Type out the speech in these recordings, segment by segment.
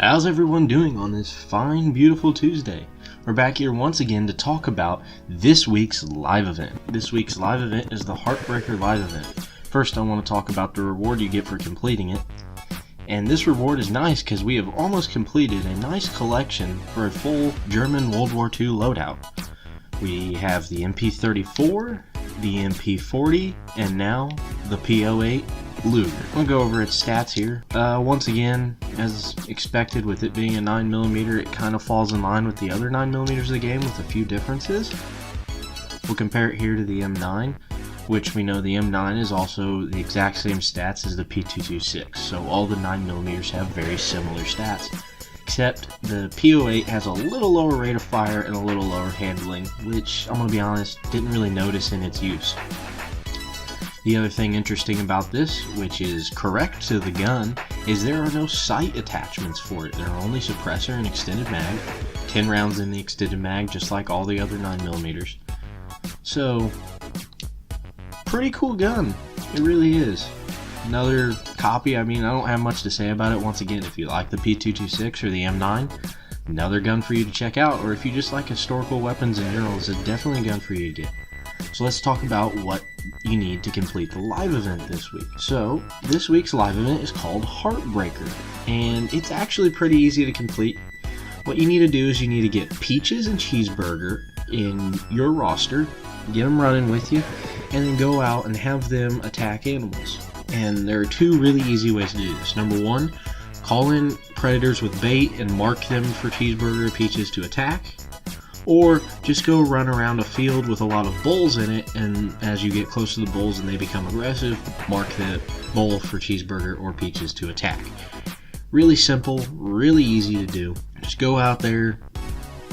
How's everyone doing on this fine, beautiful Tuesday? We're back here once again to talk about this week's live event. This week's live event is the Heartbreaker live event. First, I want to talk about the reward you get for completing it. And this reward is nice because we have almost completed a nice collection for a full German World War II loadout. We have the MP34, the MP40, and now the P08 LUGER. I'm going to go over its stats here. Once again, as expected with it being a 9mm, it kind of falls in line with the other 9mm of the game with a few differences. We'll compare it here to the M9, which we know the M9 is also the exact same stats as the P226, so all the 9mm have very similar stats. Except the P08 has a little lower rate of fire and a little lower handling, which, I'm going to be honest, didn't really notice in its use. The other thing interesting about this, which is correct to the gun, is there are no sight attachments for it. There are only suppressor and extended mag. 10 rounds in the extended mag, just like all the other 9mm. So, pretty cool gun. It really is. Another copy, I don't have much to say about it. Once again, if you like the P226 or the M9, another gun for you to check out. Or if you just like historical weapons in general, it's definitely a gun for you to get. So let's talk about what you need to complete the live event this week. So this week's live event is called Heartbreaker, and it's actually pretty easy to complete. What you need to do is you need to get Peaches and Cheeseburger in your roster, get them running with you, and then go out and have them attack animals. And there are two really easy ways to do this. Number one, call in predators with bait and mark them for Cheeseburger or Peaches to attack. Or just go run around a field with a lot of bulls in it, and as you get close to the bulls and they become aggressive, mark the bull for Cheeseburger or Peaches to attack. Really simple, really easy to do. Just go out there,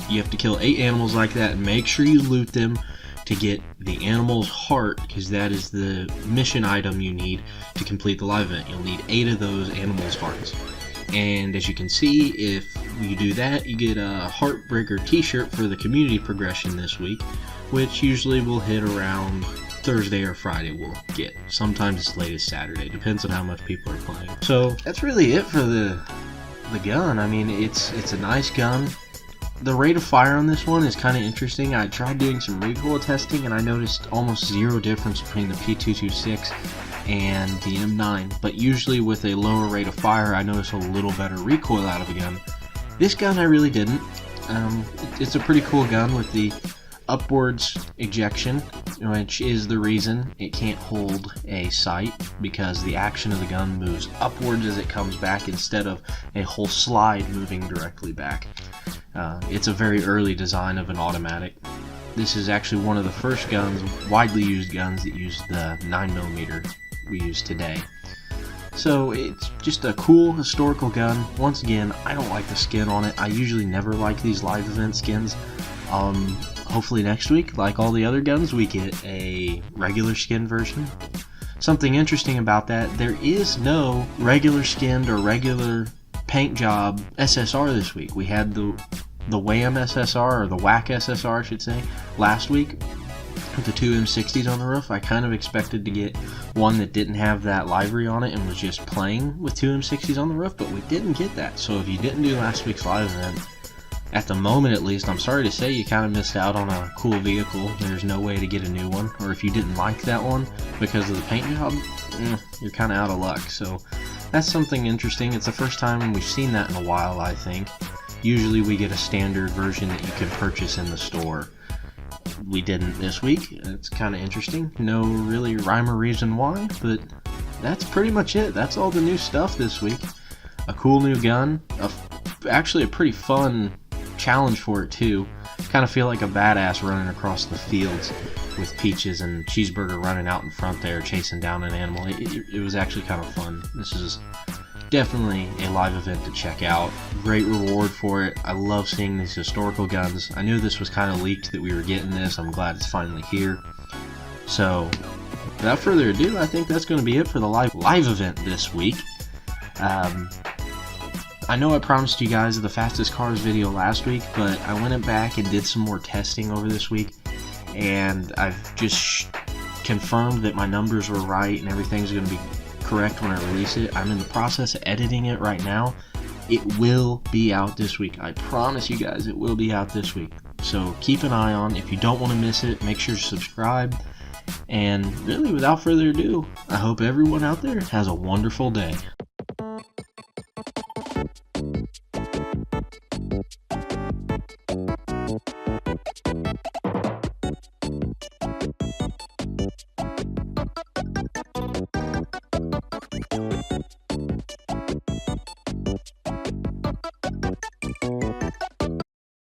you have to kill 8 animals like that, and make sure you loot them to get the animal's heart, because that is the mission item you need to complete the live event. You'll need 8 of those animals' hearts. And as you can see, if you do that, you get a Heartbreaker t-shirt for the community progression this week, which usually will hit around Thursday or Friday we'll get. Sometimes as late as Saturday, depends on how much people are playing. So that's really it for the gun. It's a nice gun. The rate of fire on this one is kind of interesting. I tried doing some recoil testing and I noticed almost zero difference between the P226 and the M9, but usually with a lower rate of fire I notice a little better recoil out of the gun. This gun I really didn't. It's a pretty cool gun with the upwards ejection, which is the reason it can't hold a sight, because the action of the gun moves upwards as it comes back instead of a whole slide moving directly back. It's a very early design of an automatic. This is actually one of the first guns, widely used guns, that use the 9mm we use today. So it's just a cool historical gun. Once again, I don't like the skin on it. I usually never like these live event skins. Hopefully next week, like all the other guns, we get a regular skin version. Something interesting about that, there is no regular skinned or regular paint job SSR this week. We had the Wham SSR, or the Whack SSR I should say, last week with the 2 M60s on the roof. I kind of expected to get one that didn't have that livery on it and was just playing with 2 M60s on the roof, but we didn't get that. So if you didn't do last week's live event, at the moment at least, I'm sorry to say you kind of missed out on a cool vehicle. There's no way to get a new one, or if you didn't like that one because of the paint job, you're kind of out of luck. So that's something interesting. It's the first time we've seen that in a while, I think. Usually we get a standard version that you can purchase in the store. We didn't this week. It's kind of interesting. No really rhyme or reason why, but that's pretty much it. That's all the new stuff this week. A cool new gun. Actually a pretty fun challenge for it too. Kind of feel like a badass running across the fields with Peaches and Cheeseburger running out in front there chasing down an animal. It was actually kind of fun. This is definitely a live event to check out. Great reward for it. I love seeing these historical guns. I knew this was kind of leaked that we were getting this. I'm glad it's finally here. So without further ado, I think that's going to be it for the live event this week. I know I promised you guys the fastest cars video last week, but I went back and did some more testing over this week, and I've just confirmed that my numbers were right and everything's going to be correct when I release it. I'm in the process of editing it right now, it will be out this week. I promise you guys it will be out this week. So keep an eye on. If you don't want to miss it, make sure to subscribe. And really, without further ado, I hope everyone out there has a wonderful day.